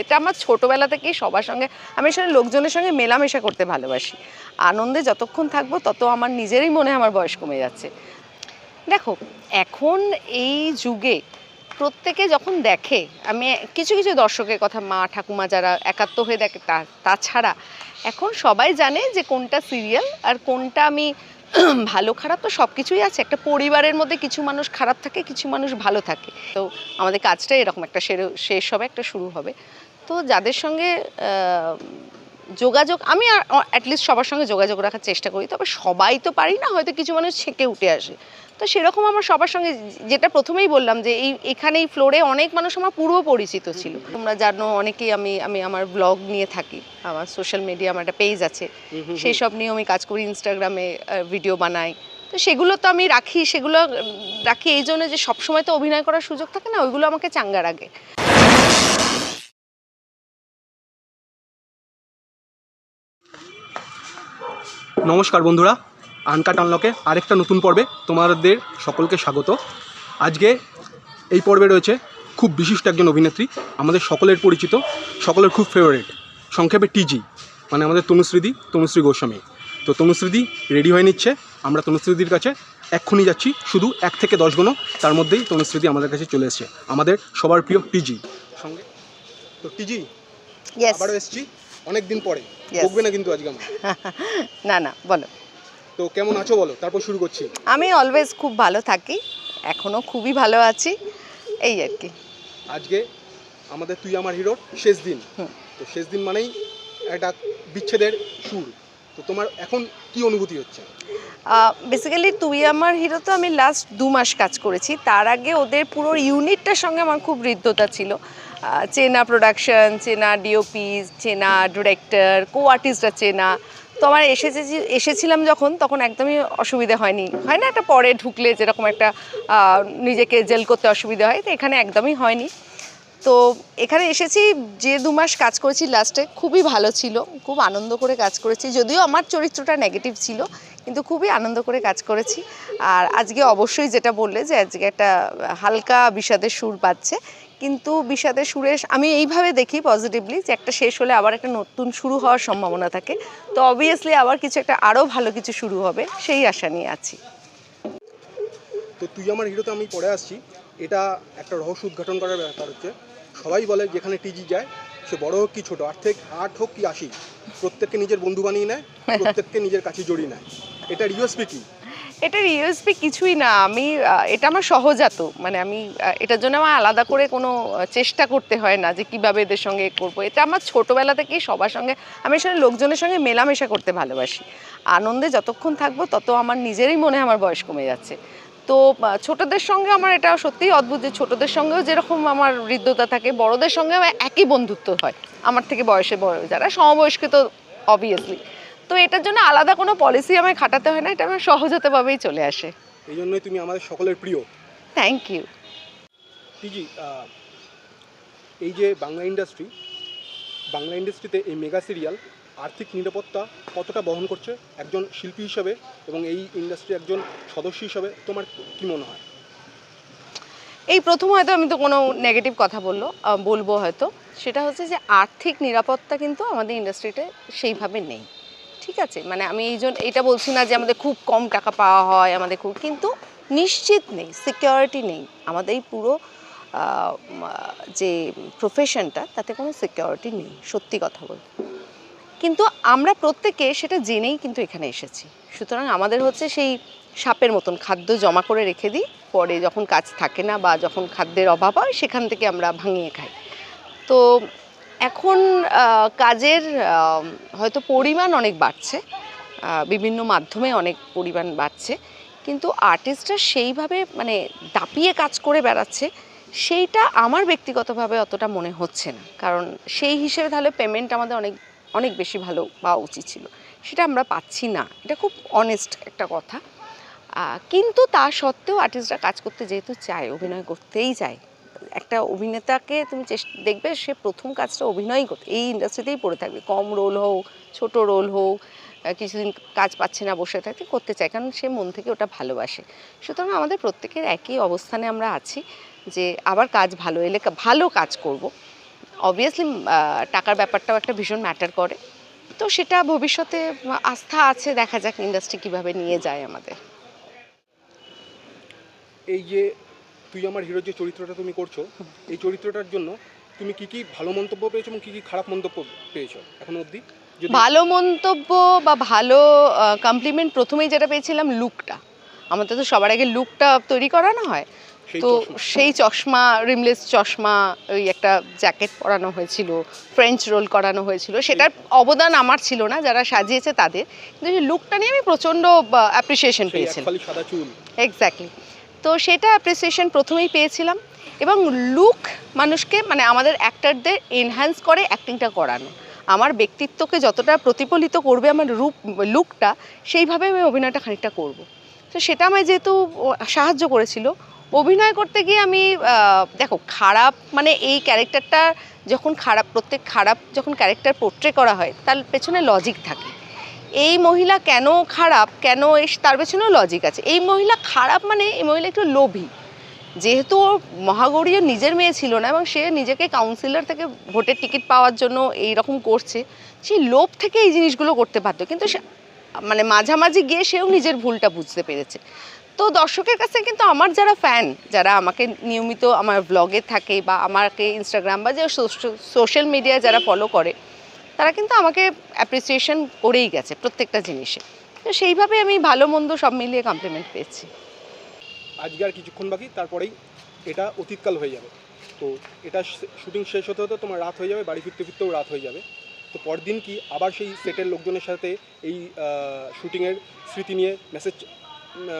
এটা আমার ছোটোবেলা থেকেই সবার সঙ্গে, আমি আসলে লোকজনের সঙ্গে মেলামেশা করতে ভালোবাসি। আনন্দে যতক্ষণ থাকবো তত আমার নিজেরই মনে হয় আমার বয়স কমে যাচ্ছে। দেখো, এখন এই যুগে প্রত্যেকে যখন দেখে, আমি কিছু কিছু দর্শকের কথা, মা ঠাকুমা যারা একাত্ম হয়ে দেখে, তাছাড়া এখন সবাই জানে যে কোনটা সিরিয়াল আর কোনটা আমি ভালো খারাপ তো সব কিছুই আছে। একটা পরিবারের মধ্যে কিছু মানুষ খারাপ থাকে, কিছু মানুষ ভালো থাকে। তো আমাদের কাজটা এরকম একটা শেষ হবে, একটা শুরু হবে। তো যাদের সঙ্গে যোগাযোগ, আমি অ্যাটলিস্ট সবার সঙ্গে যোগাযোগ রাখার চেষ্টা করি, তবে সবাই তো পারি না, হয়তো কিছু মানুষ ছেঁকে উঠে আসে। তো সেরকম আমার সবার সঙ্গে, যেটা প্রথমেই বললাম যে এখানে এই ফ্লোরে অনেক মানুষ আমার পূর্ব পরিচিত ছিল। তোমরা জানো অনেকেই, আমি আমার ব্লগ নিয়ে থাকি, আমার সোশ্যাল মিডিয়া, আমার একটা পেজ আছে, সেই সব নিয়েও আমি কাজ করি, ইনস্টাগ্রামে ভিডিও বানাই। তো সেগুলো তো আমি সেগুলো রাখি এই জন্য যে সবসময় তো অভিনয় করার সুযোগ থাকে না, ওইগুলো আমাকে চাঙ্গা রাখে। নমস্কার বন্ধুরা, আনকাট আনলকে আরেকটা নতুন পর্বে তোমাদের সকলকে স্বাগত। আজকে এই পর্বে রয়েছে খুব বিশিষ্ট একজন অভিনেত্রী, আমাদের সকলের পরিচিত, সকলের খুব ফেভারিট, সংক্ষেপে টিজি, মানে আমাদের তনুশ্রী গোস্বামী। তো তনুশ্রীদি রেডি হয়ে নিচ্ছে, আমরা তনুশ্রীদির কাছে এক্ষুনি যাচ্ছি, শুধু 1 থেকে 10 গুণ, তার মধ্যেই তনুশ্রীদি আমাদের কাছে চলে এসেছে, আমাদের সবার প্রিয় টিজি সঙ্গে। তো টিজি, আবারও এসেছি অনেক দিন পরে, বকবে না কিন্তু আজকে আমার? না না, বলো। তো কেমন আছো বলো, তারপর শুরু করছি। আমি অলওয়েজ খুব ভালো থাকি, এখনও খুবই ভালো আছি, এই আর কি। আজকে আমাদের তুই আমার হিরোর শেষ দিন, তো শেষ দিন মানেই একটা বিচ্ছেদের সুর। তো তোমার এখন কি অনুভূতি হচ্ছে? বেসিক্যালি তুই আমার হিরো তো আমি লাস্ট 2 মাস কাজ করেছি, তার আগে ওদের পুরো ইউনিটটার সঙ্গে আমার খুব হৃদ্যতা ছিল। চেনা প্রোডাকশন, চেনা ডিওপি, চেনা ডিরেক্টর, কো আর্টিস্টরা চেনা। তো আমার এসেছিলাম যখন, তখন একদমই অসুবিধা হয়নি, হয় না একটা পরে ঢুকলে যেরকম একটা নিজেকে জেল করতে অসুবিধা হয়, তো এখানে একদমই হয়নি। তো এখানে এসেছি, যে 2 মাস কাজ করেছি লাস্টে খুবই ভালো ছিল, খুব আনন্দ করে কাজ করেছি, যদিও আমার চরিত্রটা নেগেটিভ ছিল, কিন্তু খুবই আনন্দ করে কাজ করেছি। আর আজকে অবশ্যই যেটা বললে যে আজকে একটা হালকা বিষাদের সুর পাচ্ছে, কিন্তু বিষাদের সুরে আমি এইভাবে দেখি পজিটিভলি, যে একটা শেষ হলে আবার একটা নতুন শুরু হওয়ার সম্ভাবনা থাকে। তো অবভিয়াসলি আবার কিছু একটা আরও ভালো কিছু শুরু হবে, সেই আশা নিয়ে আছি। তো তুই আমার হিরোতে আমি পরে আসছি, এটা একটা রহস্য উদ্ঘাটন করার ব্যাপার হচ্ছে। সবাই বলে যেখানে টিজি যায়, সে বড় হোক কি ছোট, 8 হোক কি 80, প্রত্যেককে নিজের বন্ধু বানিয়ে নেয়, প্রত্যেককে নিজের কাছে জড়িয়ে নেয়। এটার ইউএসপি কি? এটার ইউএসপি কিছুই না, এটা আমার সহজাত, মানে আমি এটার জন্য আমার আলাদা করে কোনো চেষ্টা করতে হয় না যে কীভাবে এদের সঙ্গে করবো। এটা আমার ছোটোবেলা থেকেই সবার সঙ্গে, আমি আসলে লোকজনের সঙ্গে মেলামেশা করতে ভালোবাসি। আনন্দে যতক্ষণ থাকবো তত আমার নিজেরই মনে হয় আমার বয়স কমে যাচ্ছে। তো ছোটদের সঙ্গে আমার এটা সত্যিই অদ্ভুত যে ছোটদের সঙ্গেও যেরকম আমার হৃদ্যতা থাকে, বড়দের সঙ্গে আমার একই বন্ধুত্ব হয়, আমার থেকে বয়সে বড় যারা সমবয়স্ক তো অবভিয়াসলি। তো এটার জন্য আলাদা কোনো পলিসি আমায় খাটাতে হয় না, এটা আমার সহজাতভাবেই চলে আসে। এই জন্যই তুমি আমাদের সকলের প্রিয়। Thank you. টিজি, এই যে বাংলা ইন্ডাস্ট্রিতে এই মেগা সিরিয়াল আর্থিক নিরাপত্তা কতটা বহন করছে একজন শিল্পী হিসাবে এবং এই ইন্ডাস্ট্রির একজন সদস্য হিসাবে, তোমার কি মনে হয়? এই প্রথম হয়তো আমি তো কোনো নেগেটিভ কথা বলবো হয়তো, সেটা হচ্ছে যে আর্থিক নিরাপত্তা কিন্তু আমাদের ইন্ডাস্ট্রিতে সেইভাবে নেই, ঠিক আছে? মানে আমি এইটা বলছি না যে আমাদের খুব কম টাকা পাওয়া হয়, আমাদের খুব, কিন্তু নিশ্চিত নেই, সিকিউরিটি নেই আমাদের এই পুরো যে প্রফেশনটা, তাতে কোনো সিকিউরিটি নেই, সত্যি কথা বলতে। কিন্তু আমরা প্রত্যেকে সেটা জেনেই কিন্তু এখানে এসেছি, সুতরাং আমাদের হচ্ছে সেই সাপের মতন খাদ্য জমা করে রেখে দিই, পরে যখন কাজ থাকে না বা যখন খাদ্যের অভাব হয় সেখান থেকে আমরা ভাঙিয়ে খাই। তো এখন কাজের হয়তো পরিমাণ অনেক বাড়ছে, বিভিন্ন মাধ্যমে অনেক পরিমাণ বাড়ছে, কিন্তু আর্টিস্টরা সেইভাবে মানে দাপিয়ে কাজ করে বেড়াচ্ছে সেইটা আমার ব্যক্তিগতভাবে অতটা মনে হচ্ছে না, কারণ সেই হিসেবে তাহলে পেমেন্ট আমাদের অনেক অনেক বেশি ভালো পাওয়া উচিত ছিল, সেটা আমরা পাচ্ছি না, এটা খুব অনেস্ট একটা কথা। কিন্তু তা সত্ত্বেও আর্টিস্টরা কাজ করতে যেহেতু চায়, অভিনয় করতেই চায়, একটা অভিনেতাকে তুমি দেখবে সে প্রথম কাজটা অভিনয়ই করতে, এই ইন্ডাস্ট্রিতেই পড়ে থাকবে, কম রোল হোক ছোট রোল হোক, কিছুদিন কাজ পাচ্ছে না বসে থাকতে করতে চায়, কারণ সে মন থেকে ওটা ভালোবাসে। সুতরাং আমাদের প্রত্যেকের একই অবস্থানে আমরা আছি, যে আবার কাজ ভালো এলে ভালো কাজ করব, অবভিয়াসলি টাকার ব্যাপারটাও একটা ভীষণ ম্যাটার করে। তো সেটা ভবিষ্যতে আস্থা আছে, দেখা যাক ইন্ডাস্ট্রি কীভাবে নিয়ে যায় আমাদের। এই যে তুই আমার হিরোর যে চরিত্রটা তুমি করছো, এই চরিত্রটার জন্য তুমি কি কি ভালো মন্তব্য পেয়েছো এবং কি কি খারাপ মন্তব্য পেয়েছো এখনো অবধি? ভালো মন্তব্য বা ভালো কমপ্লিমেন্ট প্রথমেই যেটা পেয়েছিলাম লুকটা, আমাদের তো সবার আগে লুকটা তৈরি করানো হয়। তো সেই চশমা, রিমলেস চশমা, ওই একটা জ্যাকেট পরানো হয়েছিল, ফ্রেঞ্চ রোল করানো হয়েছিল, সেটার অবদান আমার ছিল না, যারা সাজিয়েছে তাদের। কিন্তু সেই লুকটা নিয়ে আমি প্রচণ্ড অ্যাপ্রিসিয়েশন পেয়েছিলাম। এক্স্যাক্টলি। তো সেটা অ্যাপ্রিসিয়েশন প্রথমেই পেয়েছিলাম। এবং লুক মানুষকে, মানে আমাদের অ্যাক্টরদের এনহ্যান্স করে অ্যাক্টিংটা করানো। আমার ব্যক্তিত্বকে যতটা প্রতিফলিত করবে আমার লুকটা, সেইভাবে আমি অভিনয়টা খানিকটা করব। তো সেটা আমায় যেহেতু সাহায্য করেছিল অভিনয় করতে গিয়ে, আমি দেখো খারাপ মানে এই ক্যারেক্টারটা যখন খারাপ, প্রত্যেক খারাপ যখন ক্যারেক্টার পোর্ট্রে করা হয় তার পেছনে লজিক থাকে। এই মহিলা কেন খারাপ, কেন তার পেছনেও লজিক আছে। এই মহিলা খারাপ মানে এই মহিলা একটু লোভী, যেহেতু ওর মহাগৌরীর নিজের মেয়ে ছিল না এবং সে নিজেকে কাউন্সিলর থেকে ভোটের টিকিট পাওয়ার জন্য এই রকম করছে, সেই লোভ থেকে এই জিনিসগুলো করতে পারতো। কিন্তু মানে মাঝামাঝি গিয়ে সেও নিজের ভুলটা বুঝতে পেরেছে। তো দর্শকের কাছে কিন্তু আমার যারা ফ্যান, যারা আমাকে নিয়মিত আমার ব্লগে থাকে বা আমাকে ইনস্টাগ্রাম বা যে সোশ্যাল মিডিয়ায় যারা ফলো করে, তারা কিন্তু আমাকে অ্যাপ্রিসিয়েশন করেই গেছে প্রত্যেকটা জিনিসে। তো সেইভাবে আমি ভালো মন্দ সব মিলিয়ে কমপ্লিমেন্ট পেয়েছি। আজকে আর কিছুক্ষণ বাকি, তারপরেই এটা অতীতকাল হয়ে যাবে। তো এটা শুটিং শেষ হতে হতে তোমার রাত হয়ে যাবে, বাড়ি ফিরতে ফিরতেও রাত হয়ে যাবে। তো পরদিন কি আবার সেই সেটের লোকজনের সাথে এই শুটিংয়ের স্মৃতি নিয়ে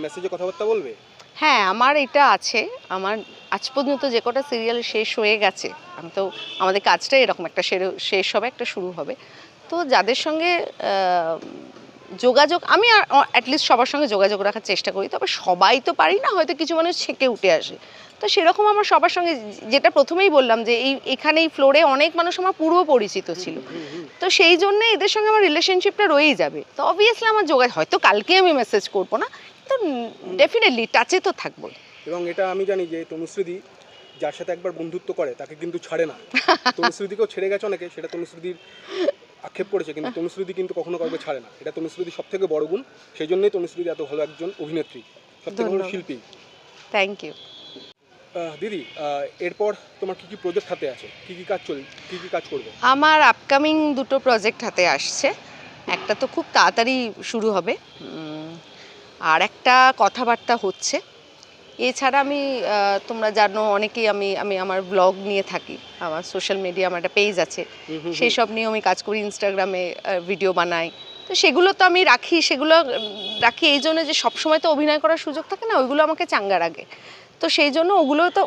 মেসেজে কথাবার্তা বলবে? হ্যাঁ, আমার এটা আছে। আমার আজ পর্যন্ত যে কটা সিরিয়াল শেষ হয়ে গেছে, আমি তো আমাদের কাজটাই এরকম, একটা শেষ হবে, একটা শুরু হবে। তো যাদের সঙ্গে যোগাযোগ, আমি অ্যাটলিস্ট সবার সঙ্গে যোগাযোগ রাখার চেষ্টা করি। তবে সবাই তো পারি না, হয়তো কিছু মানুষ ছেঁকে উঠে আসে। তো সেরকম আমার সবার সঙ্গে, যেটা প্রথমেই বললাম যে এখানে এই ফ্লোরে অনেক মানুষ আমার পূর্ব পরিচিত ছিল। তো সেই জন্য এদের সঙ্গে আমার রিলেশনশিপটা রয়েই যাবে। তো অবভিয়াসলি আমার হয়তো কালকে আমি মেসেজ করবো না, তো ডেফিনেটলি টাচে তো থাকবো। এবং এটা আমি জানি যে তনুশ্রীদি যার সাথে একবার বন্ধুত্ব করে তাকে কিন্তু ছাড়ে না। তনুশ্রীদিকেও ছেড়ে গেছে অনেকে, সেটা তনুশ্রীদির আক্ষেপ করেছে, কিন্তু তনুশ্রীদি কিন্তু কখনো কাউকে ছাড়ে না। এটা তনুশ্রীদির সব থেকে বড় গুণ। সেই জন্যই তনুশ্রীদি এত ভালো একজন অভিনেত্রী, সব থেকে ভালো শিল্পী। থ্যাংক ইউ দিদি। এরপর তোমার কি কি প্রজেক্ট হাতে আছে, কি কি কাজ করবে? আমার আপকামিং দুটো প্রজেক্ট হাতে আসছে। একটা তো খুব তাড়াতাড়ি শুরু হবে, আর একটা কথাবার্তা হচ্ছে। এছাড়া আমি তোমরা জানো অনেকেই, আমি আমার ব্লগ নিয়ে থাকি, আমার সোশ্যাল মিডিয়া, আমার একটা পেজ আছে, সেই সব নিয়েও আমি কাজ করি, ইনস্টাগ্রামে ভিডিও বানাই। তো সেগুলো তো আমি সেগুলো রাখি এই জন্য যে সবসময় তো অভিনয় করার সুযোগ থাকে না, ওইগুলো আমাকে চাঙ্গা রাখে। তো সেই জন্য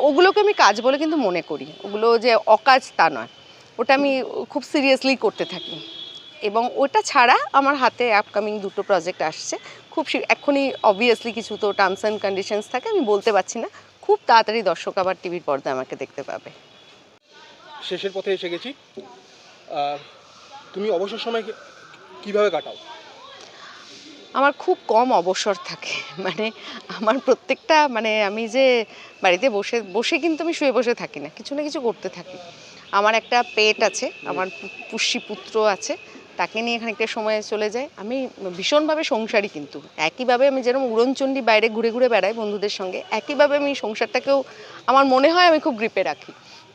ওগুলোকে আমি কাজ বলে কিন্তু মনে করি, ওগুলো যে অকাজ তা নয়, ওটা আমি খুব সিরিয়াসলি করতে থাকি। এবং ওটা ছাড়া আমার হাতে আপকামিং দুটো প্রজেক্ট আসছে খুব এক্ষুনি। অবভিয়াসলি কিছু তো টার্মস অ্যান্ড কন্ডিশনস থাকে, আমি বলতে পারছি না। খুব তাড়াতাড়ি দর্শক আবার টিভির পর্দায় আমাকে দেখতে পাবে। শেষের পথে এসে গেছি। তুমি অবসর সময় কিভাবে কাটাও? আমার খুব কম অবসর থাকে, মানে আমার প্রত্যেকটা, মানে আমি যে বাড়িতে বসে বসে কিন্তু আমি শুয়ে বসে থাকি না, কিছু না কিছু করতে থাকি। আমার একটা পেট আছে, আমার পুষ্যি পুত্র আছে, তাকে নিয়ে খানিকটা সময় চলে যায়। আমি ভীষণভাবে সংসারী, কিন্তু একইভাবে আমি যেরকম উড়নচণ্ডী বাইরে ঘুরে ঘুরে বেড়াই বন্ধুদের সঙ্গে, একইভাবে আমি সংসারটাকেও আমার মনে হয় আমি খুব গ্রিপে রাখি।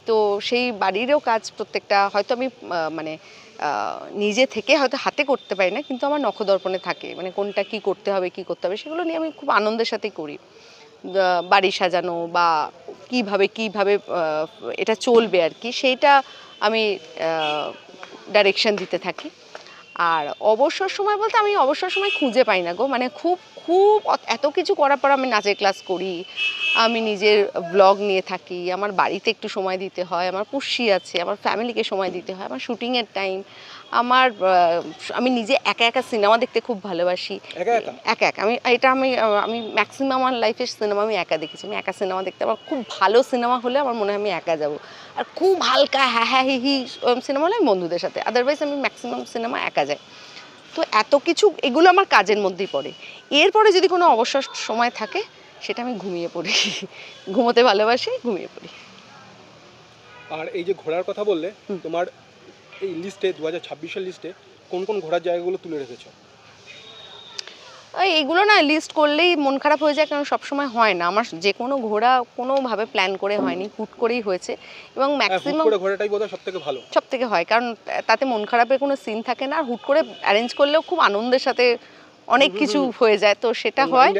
তো সেই বাড়িরও কাজ প্রত্যেকটা হয়তো আমি মানে নিজে থেকে হয়তো হাতে করতে পারি না, কিন্তু আমার নখদর্পণে থাকে, মানে কোনটা কি করতে হবে, কি করতে হবে, সেগুলো নিয়ে আমি খুব আনন্দের সাথেই করি। বাড়ি সাজানো বা কিভাবে এটা চলবে আর কি, সেইটা আমি ডাইরেকশন দিতে থাকি। আর অবসর সময় বলতে আমি অবসর সময় খুঁজে পাই না গো, মানে খুব খুব এত কিছু করার পর আমি নাচের ক্লাস করি, আমি নিজের ব্লগ নিয়ে থাকি, আমার বাড়িতে একটু সময় দিতে হয়, আমার পুষ্যি আছে, আমার ফ্যামিলিকে সময় দিতে হয়, আমার শুটিংয়ের টাইম, আমি নিজে একা একা সিনেমা দেখতে খুব ভালোবাসি। একা আমি ম্যাক্সিমাম আমার লাইফের সিনেমা আমি একা দেখেছি। আমি একা সিনেমা দেখতে, আমার খুব ভালো সিনেমা হলে আমার মনে হয় আমি একা যাব, আর খুব হালকা হ্যাঁ হি হি সিনেমা হলে আমি বন্ধুদের সাথে, আদারওয়াইজ আমি ম্যাক্সিমাম সিনেমা একা যাই। তো এত কিছু, এগুলো আমার কাজের মধ্যেই পড়ে। এরপরে যদি কোনো অবসর সময় থাকে, সেটা আমি ঘুমিয়ে পড়ি, ঘুমোতে ভালোবাসি, ঘুমিয়ে পড়ি। আর এই যে ঘোরার কথা বললে, হুম। তোমার এই লিস্টে 2026-এর লিস্টে কোন কোন ঘোরার জায়গাগুলো তুলে রেখেছো? এইগুলো না লিস্ট করলেই মন খারাপ হয়ে যায়, কারণ সবসময় হয় না আমার যে কোনো ঘোরা কোনোভাবে প্ল্যান করে হয়নি, হুট করেই হয়েছে এবং হুট ম্যাক্সিমাম করে ঘোরাটাই বোধহয় সবথেকে ভালো। সব থেকে হয়, কারণ তাতে মন খারাপের কোনো সিন থাকে না, আর হুট করে অ্যারেঞ্জ করলেও খুব আনন্দের সাথে অনেক কিছু হয়ে যায়, তো সেটা হয়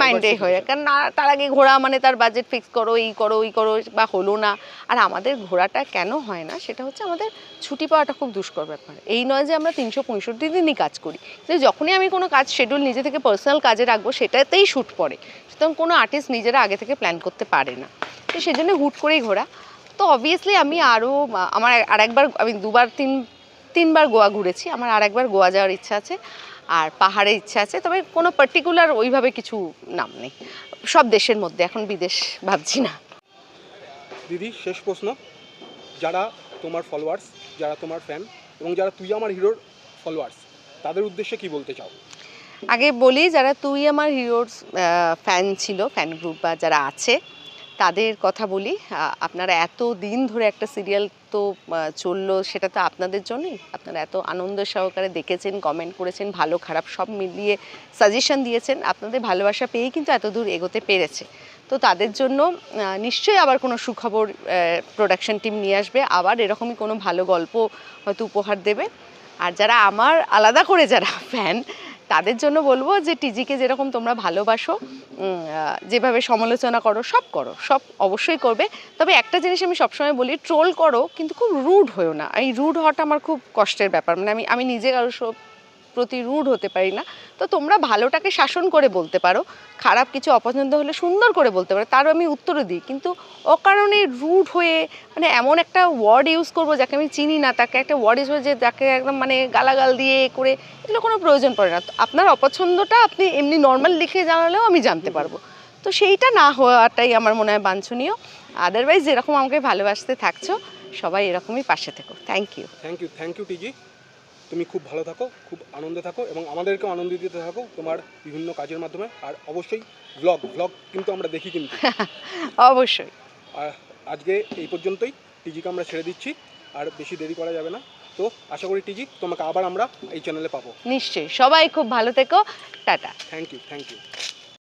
মাইন্ডে হয়ে যায়। কারণ তার আগে ঘোরা মানে তার বাজেট ফিক্স করো, এই করো ওই করো, বা হলো না। আর আমাদের ঘোরাটা কেন হয় না সেটা হচ্ছে আমাদের ছুটি পাওয়াটা খুব দুষ্কর ব্যাপার। এই নয় যে আমরা 365 দিনই কাজ করি, কিন্তু যখনই আমি কোনো কাজ শিডিউল নিজে থেকে পার্সোনাল কাজে রাখবো সেটাতেই শ্যুট পড়ে, সুতরাং কোনো আর্টিস্ট নিজেরা আগে থেকে প্ল্যান করতে পারে না, তো সেই জন্য হুট করেই ঘোরা। তো অবভিয়াসলি আমি আরও আমার আরেকবার আমি তিনবার গোয়া ঘুরেছি, আমার আরেকবার গোয়া যাওয়ার ইচ্ছা আছে, আর পাহাড়ে ইচ্ছা আছে, তবে কোনো পার্টিকুলার ওইভাবে কিছু নাম নেই, সব দেশের মধ্যে, এখন বিদেশ ভাবছি না। দিদি, শেষ প্রশ্ন, যারা তোমার ফলোয়ার্স, যারা তোমার ফ্যান এবং যারা তুই আমার হিরোর ফলোয়ার্স, তাদের উদ্দেশ্যে কি বলতে চাও? আগে বলি, যারা তুই আমার হিরোর ফ্যান ছিল, ফ্যান গ্রুপ বা যারা আছে তাদের কথা বলি, আপনারা এত দিন ধরে একটা সিরিয়াল তো চললো, সেটা তো আপনাদের জন্যই, আপনারা এত আনন্দ সহকারে দেখেছেন, কমেন্ট করেছেন, ভালো খারাপ সব মিলিয়ে সাজেশন দিয়েছেন, আপনাদের ভালোবাসা পেয়েই কিন্তু এত দূর এগোতে পেরেছে। তো তাদের জন্য নিশ্চয়ই আবার কোনো সুখবর প্রোডাকশন টিম নিয়ে আসবে, আবার এরকমই কোনো ভালো গল্প হয়তো উপহার দেবে। আর যারা আমার আলাদা করে যারা ফ্যান, তাদের জন্য বলবো যে টিজিকে যেরকম তোমরা ভালোবাসো, যেভাবে সমালোচনা করো, সব অবশ্যই করবে, তবে একটা জিনিস আমি সবসময় বলি, ট্রোল করো কিন্তু খুব রুড হয়েও না। এই রুড হওয়াটা আমার খুব কষ্টের ব্যাপার, মানে আমি নিজে কারোর প্রতি রুড হতে পারি না। তো তোমরা ভালোটাকে শাসন করে বলতে পারো, খারাপ কিছু অপছন্দ হলে সুন্দর করে বলতে পারো, তারও আমি উত্তরও দিই, কিন্তু অকারণে রুড হয়ে মানে এমন একটা ওয়ার্ড ইউজ করবো যাকে আমি চিনি না, তাকে একটা ওয়ার্ড ইউজ করে যে তাকে একদম মানে গালাগাল দিয়ে করে, এগুলো কোনো প্রয়োজন পড়ে না। তো আপনার অপছন্দটা আপনি এমনি নর্মাল লিখে জানালেও আমি জানতে পারবো, তো সেইটা না হওয়াটাই আমার মনে হয় বাঞ্ছনীয়। আদারওয়াইজ যেরকম আমাকে ভালোবাসতে থাকছো, সবাই এরকমই পাশে থেকো। Thank you. Thank you TG. তুমি খুব ভালো থাকো, খুব আনন্দে থাকো এবং আমাদেরকেও আনন্দ দিতে থাকো তোমার বিভিন্ন কাজের মাধ্যমে। আর অবশ্যই ব্লগ কিন্তু আমরা দেখি কিন্তু। অবশ্যই। আর আজকে এই পর্যন্তই, টিজিকে আমরা ছেড়ে দিচ্ছি, আর বেশি দেরি করা যাবে না। তো আশা করি টিজি তোমাকে আবার আমরা এই চ্যানেলে পাবো। নিশ্চয়ই, সবাই খুব ভালো থেকো, টাটা। Thank you.